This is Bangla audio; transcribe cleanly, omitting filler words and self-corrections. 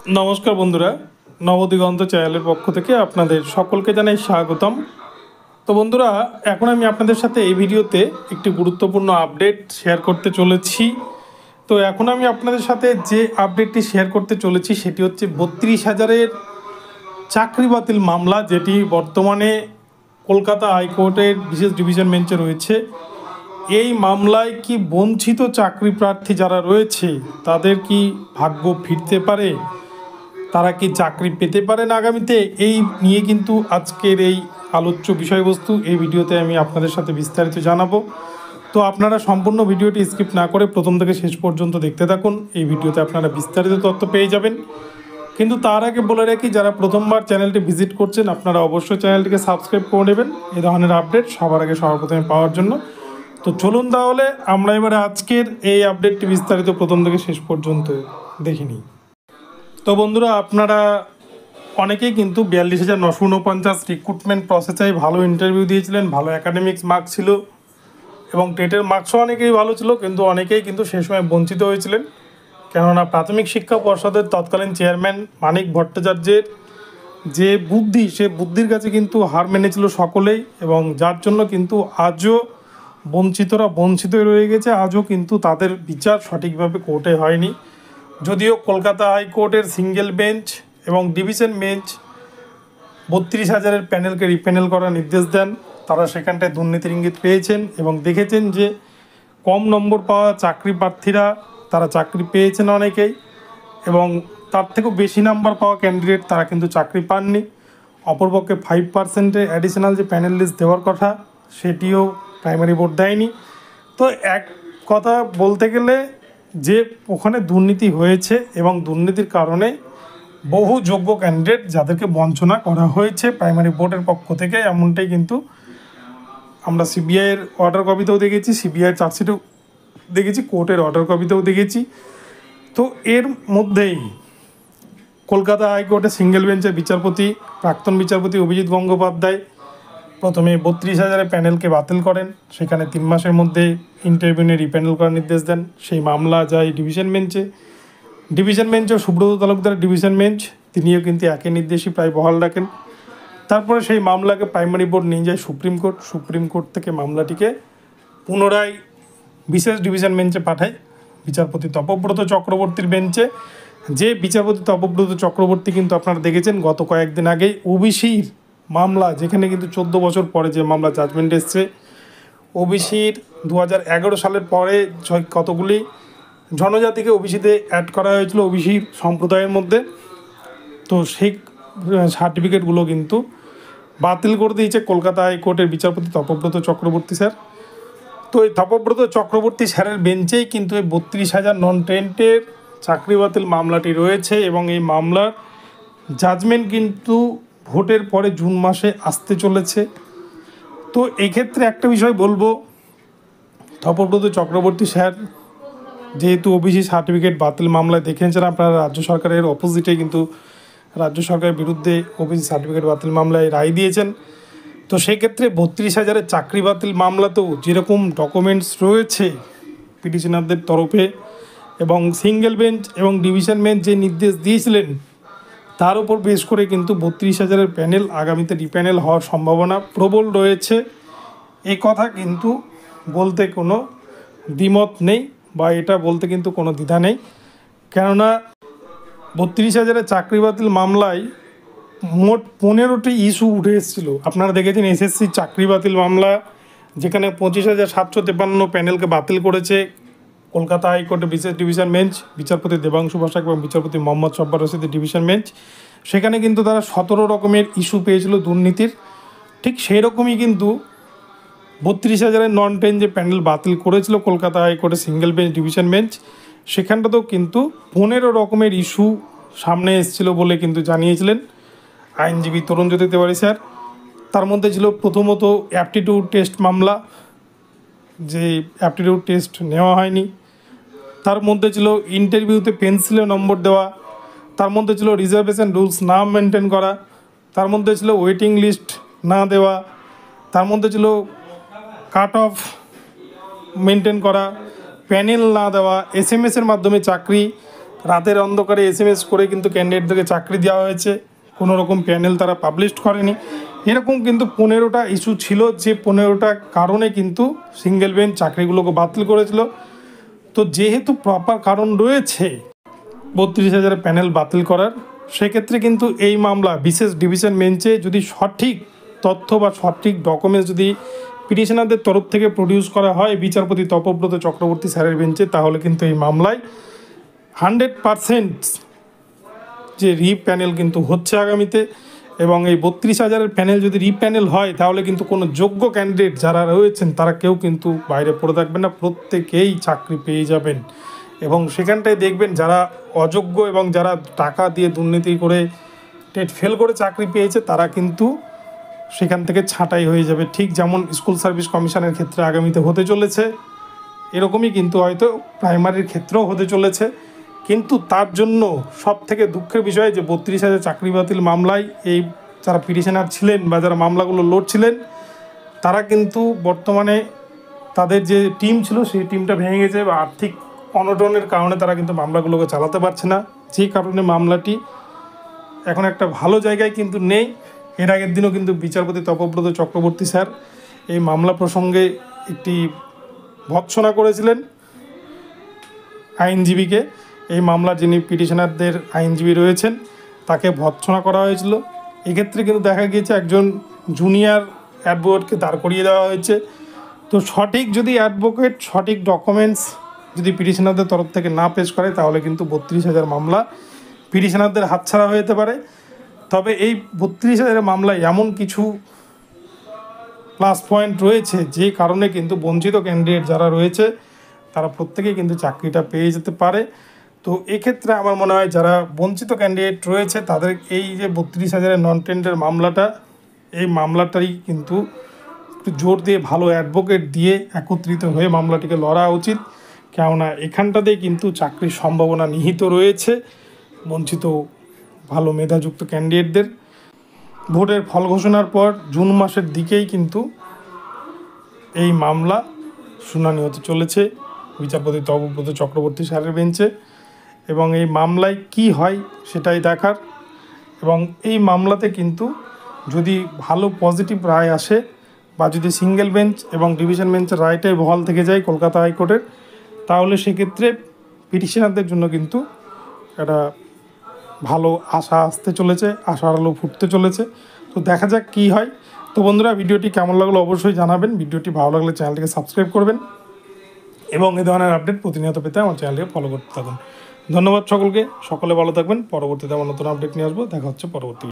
नमस्कार बंधुरा नवदिगंत चैनल पक्ष থেকে আপনাদের সকলকে জানাই স্বাগতম। তো বন্ধুরা এখন আমি আপনাদের সাথে এই ভিডিওতে একটি গুরুত্বপূর্ণ আপডেট শেয়ার করতে চলেছি। তো এখন আমি আপনাদের সাথে যে আপডেটটি শেয়ার করতে চলেছি সেটি হচ্ছে ৩২,০০০-এর চাকরি বাতিল মামলা, যেটি বর্তমানে কলকাতা হাইকোর্টের বিশেষ ডিভিশন বেঞ্চে রয়েছে। এই মামলায় কি বঞ্চিত চাকরি প্রার্থী যারা রয়েছে তাদের কি ভাগ্য ফিরতে পারে, তারা কি চাকরি পেতে পারেন আগামীতে, এই নিয়ে কিন্তু আজকের এই আলোচ্য বিষয়বস্তু এই ভিডিওতে আমি আপনাদের সাথে বিস্তারিত জানাবো। তো আপনারা সম্পূর্ণ ভিডিওটি স্কিপ না করে প্রথম থেকে শেষ পর্যন্ত দেখতে থাকুন। এই ভিডিওতে আপনারা বিস্তারিত তথ্য পেয়ে যাবেন। কিন্তু তার আগে বলে রাখি, যারা প্রথমবার চ্যানেলটি ভিজিট করছেন আপনারা অবশ্যই চ্যানেলটিকে সাবস্ক্রাইব করে নেবেন এই ধরনের আপডেট সবার আগে সবার প্রথমে পাওয়ার জন্য। তো চলুন তাহলে আমরা এবারে আজকের এই আপডেটটি বিস্তারিত প্রথম থেকে শেষ পর্যন্ত দেখে নিই। তো বন্ধুরা আপনারা অনেকেই কিন্তু ৪২,৯৪৯ রিক্রুটমেন্ট প্রসেসে ভালো ইন্টারভিউ দিয়েছিলেন, ভালো একাডেমিক্স মার্কস ছিল এবং টেটের মার্কসও অনেকেই ভালো ছিল, কিন্তু অনেকেই কিন্তু সেই সময় বঞ্চিত হয়েছিলেন। কেননা প্রাথমিক শিক্ষা পর্ষদের তৎকালীন চেয়ারম্যান মানিক ভট্টাচার্যের যে বুদ্ধি, সে বুদ্ধির কাছে কিন্তু হার মেনেছিল সকলেই, এবং যার জন্য কিন্তু আজও বঞ্চিতরা বঞ্চিতই রয়ে গেছে। আজও কিন্তু তাদের বিচার সঠিকভাবে কোর্টে হয়নি। যদিও কলকাতা হাইকোর্টের সিঙ্গেল বেঞ্চ এবং ডিভিশন বেঞ্চ ৩২,০০০-এর প্যানেলকে রিপ্যানেল করার নির্দেশ দেন, তারা সেখানটায় দুর্নীতির ইঙ্গিত পেয়েছেন এবং দেখেছেন যে কম নম্বর পাওয়া চাকরি প্রার্থীরা তারা চাকরি পেয়েছেন অনেকেই, এবং তার থেকেও বেশি নাম্বার পাওয়া ক্যান্ডিডেট তারা কিন্তু চাকরি পাননি। অপরপক্ষে 5%-এর অ্যাডিশনাল যে প্যানেল লিস্ট দেওয়ার কথা সেটিও প্রাইমারি বোর্ড দেয়নি। তো এক কথা বলতে গেলে যে ওখানে দুর্নীতি হয়েছে এবং দুর্নীতির কারণে বহু যোগ্য ক্যান্ডিডেট যাদেরকে বঞ্চনা করা হয়েছে প্রাইমারি বোর্ডের পক্ষ থেকে, এমনটাই কিন্তু আমরা সিবিআইয়ের অর্ডার কপিতেও দেখেছি, সিবিআইয়ের চার্জশিটেও দেখেছি, কোর্টের অর্ডার কপিতেও দেখেছি। তো এর মধ্যেই কলকাতা হাইকোর্টের সিঙ্গেল বেঞ্চের বিচারপতি প্রাক্তন বিচারপতি অভিজিৎ গঙ্গোপাধ্যায় প্রথমে ৩২,০০০-এর প্যানেলকে বাতিল করেন, সেখানে 3 মাসের মধ্যে ইন্টারভিউ নিয়ে রিপ্যানেল করার নির্দেশ দেন। সেই মামলা যায় ডিভিশন বেঞ্চে। ডিভিশন বেঞ্চও সুব্রত তালুকদার ডিভিশন বেঞ্চ, তিনিও কিন্তু একই নির্দেশই প্রায় বহাল রাখেন। তারপরে সেই মামলাকে প্রাইমারি বোর্ড নিয়ে যায় সুপ্রিম কোর্ট। সুপ্রিম কোর্ট থেকে মামলাটিকে পুনরায় বিশেষ ডিভিশন বেঞ্চে পাঠায় বিচারপতি তপব্রত চক্রবর্তীর বেঞ্চে। যে বিচারপতি তপব্রত চক্রবর্তী কিন্তু আপনারা দেখেছেন গত কয়েকদিন আগেই ওবিসির মামলা, যেখানে কিন্তু 14 বছর পরে যে মামলা জাজমেন্ট এসছে, ওবিসির 2011 সালের পরে কতগুলি জনজাতিকে ওবিসিতে অ্যাড করা হয়েছিল ওবিসি সম্প্রদায়ের মধ্যে, তো সেই সার্টিফিকেটগুলো কিন্তু বাতিল করে দিয়েছে কলকাতা হাইকোর্টের বিচারপতি তপব্রত চক্রবর্তী স্যার। তো এই তপব্রত চক্রবর্তী স্যারের বেঞ্চেই কিন্তু এই ৩২,০০০ নন টেন্টের চাকরি বাতিল মামলাটি রয়েছে, এবং এই মামলার জাজমেন্ট কিন্তু ভোটের পরে জুন মাসে আসতে চলেছে। তো এই ক্ষেত্রে একটা বিষয় বলবো, তপব্রত চক্রবর্তী স্যার যেহেতু ওবিসি সার্টিফিকেট বাতিল মামলায় দেখেছেন আপনারা, রাজ্য সরকারের অপোজিটে কিন্তু রাজ্য সরকারের বিরুদ্ধে ওবিসি সার্টিফিকেট বাতিল মামলায় রায় দিয়েছেন। তো সেক্ষেত্রে ৩২,০০০-এর চাকরি বাতিল মামলাতেও যেরকম ডকুমেন্টস রয়েছে পিটিশনারদের তরফে এবং সিঙ্গেল বেঞ্চ এবং ডিভিশন বেঞ্চ যে নির্দেশ দিয়েছিলেন তার উপর বেশ করে কিন্তু ৩২,০০০-এর প্যানেল আগামীতে রিপ্যানেল হওয়ার সম্ভাবনা প্রবল রয়েছে। এই কথা কিন্তু বলতে কোনো দ্বিমত নেই, বা এটা বলতে কিন্তু কোনো দ্বিধা নেই। কেননা ৩২,০০০-এর চাকরি বাতিল মামলায় মোট 15টি ইস্যু উঠে এসেছিলো। আপনারা দেখেছেন এসএসসি চাকরি বাতিল মামলা, যেখানে ২৫,৭৫৩ প্যানেলকে বাতিল করেছে কলকাতা হাইকোর্টের বিশেষ ডিভিশন বেঞ্চ, বিচারপতি দেবাংশু বসাক এবং বিচারপতি মোহাম্মদ সব্বার রশিদের ডিভিশন বেঞ্চ। সেখানে কিন্তু তারা 17 রকমের ইস্যু পেয়েছিল দুর্নীতির। ঠিক সেই রকমই কিন্তু ৩২,০০০-এর নন টেন যে প্যানেল বাতিল করেছিল কলকাতা হাইকোর্টের সিঙ্গেল বেঞ্চ ডিভিশন বেঞ্চ, সেখানটাতেও কিন্তু 15 রকমের ইস্যু সামনে এসেছিলো বলে কিন্তু জানিয়েছিলেন আইনজীবী তরুণজ্যোতি তিওয়ারি স্যার। তার মধ্যে ছিল প্রথমত অ্যাপটিটিউড টেস্ট মামলা, যে অ্যাপটিটিউড টেস্ট নেওয়া হয়নি। তার মধ্যে ছিল ইন্টারভিউতে পেন্সিলে নম্বর দেওয়া। তার মধ্যে ছিল রিজার্ভেশন রুলস না মেনটেন করা। তার মধ্যে ছিল ওয়েটিং লিস্ট না দেওয়া। তার মধ্যে ছিল কাট অফ মেনটেন করা, প্যানেল না দেওয়া, SMS-এর মাধ্যমে চাকরি, রাতের অন্ধকারে SMS করে কিন্তু ক্যান্ডিডেটদেরকে চাকরি দেওয়া হয়েছে, কোনো রকম প্যানেল তারা পাবলিশ করেনি। এরকম কিন্তু 15টা ইস্যু ছিল, যে 15টা কারণে কিন্তু সিঙ্গেল বেঞ্চ চাকরিগুলোকে বাতিল করেছিল। তো যেহেতু প্রপার কারণ রয়েছে 32,000 প্যানেল বাতিল করার, সেক্ষেত্রে কিন্তু এই মামলা বিশেষ ডিভিশন বেঞ্চে যদি সঠিক তথ্য বা সঠিক ডকুমেন্টস যদি পিটিশনারদের তরফ থেকে প্রডিউস করা হয় বিচারপতি তপব্রত চক্রবর্তী স্যারের বেঞ্চে, তাহলে কিন্তু এই মামলায় 100% যে রিপ্যানেল কিন্তু হচ্ছে আগামীতে। এবং এই 32,000 প্যানেল যদি রিপ্যানেল হয়, তাহলে কিন্তু কোনো যোগ্য ক্যান্ডিডেট যারা রয়েছেন তারা কেউ কিন্তু বাইরে পড়ে থাকবেন না, প্রত্যেকেই চাকরি পেয়ে যাবেন। এবং সেখানটায় দেখবেন যারা অযোগ্য এবং যারা টাকা দিয়ে দুর্নীতি করে টেট ফেল করে চাকরি পেয়েছে, তারা কিন্তু সেখান থেকে ছাঁটাই হয়ে যাবে। ঠিক যেমন স্কুল সার্ভিস কমিশনের ক্ষেত্রে আগামীতে হতে চলেছে, এরকমই কিন্তু হয়তো প্রাইমারির ক্ষেত্রেও হতে চলেছে। কিন্তু তার জন্য সব থেকে দুঃখের বিষয় যে 32,000 চাকরি বাতিল মামলায় এই যারা পিটিশনার ছিলেন বা যারা মামলাগুলো লড়ছিলেন, তারা কিন্তু বর্তমানে তাদের যে টিম ছিল সেই টিমটা ভেঙে গেছে বা আর্থিক অনটনের কারণে তারা কিন্তু মামলাগুলোকে চালাতে পারছে না, যে কারণে মামলাটি এখন একটা ভালো জায়গায় কিন্তু নেই। এর আগের দিনও কিন্তু বিচারপতি তপব্রত চক্রবর্তী স্যার এই মামলা প্রসঙ্গে একটি ভৎসনা করেছিলেন আইনজীবীকে। এই মামলা যিনি পিটিশনারদের আইনজীবী রয়েছেন তাকে ভৎসনা করা হয়েছিল। এক্ষেত্রে কিন্তু দেখা গিয়েছে একজন জুনিয়র অ্যাডভোকেটকে দাঁড় করিয়ে দেওয়া হয়েছে। তো সঠিক যদি অ্যাডভোকেট সঠিক ডকুমেন্টস যদি পিটিশনারদের তরফ থেকে না পেশ করে, তাহলে কিন্তু 32,000 মামলা পিটিশনারদের হাতছাড়া হয়ে যেতে পারে। তবে এই 32,000 মামলায় এমন কিছু প্লাস পয়েন্ট রয়েছে যে কারণে কিন্তু বঞ্চিত ক্যান্ডিডেট যারা রয়েছে তারা প্রত্যেকেই কিন্তু চাকরিটা পেয়ে যেতে পারে। তো এক্ষেত্রে আমার মনে হয় যারা বঞ্চিত ক্যান্ডিডেট রয়েছে তাদের এই যে 32,000 নন টেন্ডার মামলাটা, এই মামলাটাই কিন্তু একটু জোর দিয়ে ভালো অ্যাডভোকেট দিয়ে একত্রিত হয়ে মামলাটিকে লড়া উচিত। কেননা এখানটাতেই কিন্তু চাকরির সম্ভাবনা নিহিত রয়েছে বঞ্চিত ভালো মেধাযুক্ত ক্যান্ডিডেটদের। ভোটের ফল ঘোষণার পর জুন মাসের দিকেই কিন্তু এই মামলা শুনানি হতে চলেছে বিচারপতি তপব্রত চক্রবর্তী স্যারের বেঞ্চে। এবং এই মামলায় কি হয় সেটাই দেখার। এবং এই মামলাতে কিন্তু যদি ভালো পজিটিভ রায় আসে বা যদি সিঙ্গেল বেঞ্চ এবং ডিভিশন বেঞ্চের রায়টাই বহাল থেকে যায় কলকাতা হাইকোর্টের, তাহলে সেক্ষেত্রে পিটিশনারদের জন্য কিন্তু একটা ভালো আশা আসতে চলেছে, আশার আলো ফুটতে চলেছে। তো দেখা যাক কী হয়। তো বন্ধুরা, ভিডিওটি কেমন লাগলো অবশ্যই জানাবেন। ভিডিওটি ভালো লাগলে চ্যানেলটিকে সাবস্ক্রাইব করবেন এবং এই ধরনের আপডেট প্রতিনিয়ত পেতে আমার চ্যানেলটিকে ফলো করতে থাকুন। ধন্যবাদ সকলকে, সকলে ভালো থাকবেন। পরবর্তীতে আমার নতুন আপডেট নিয়ে আসবো। দেখা হচ্ছে পরবর্তী।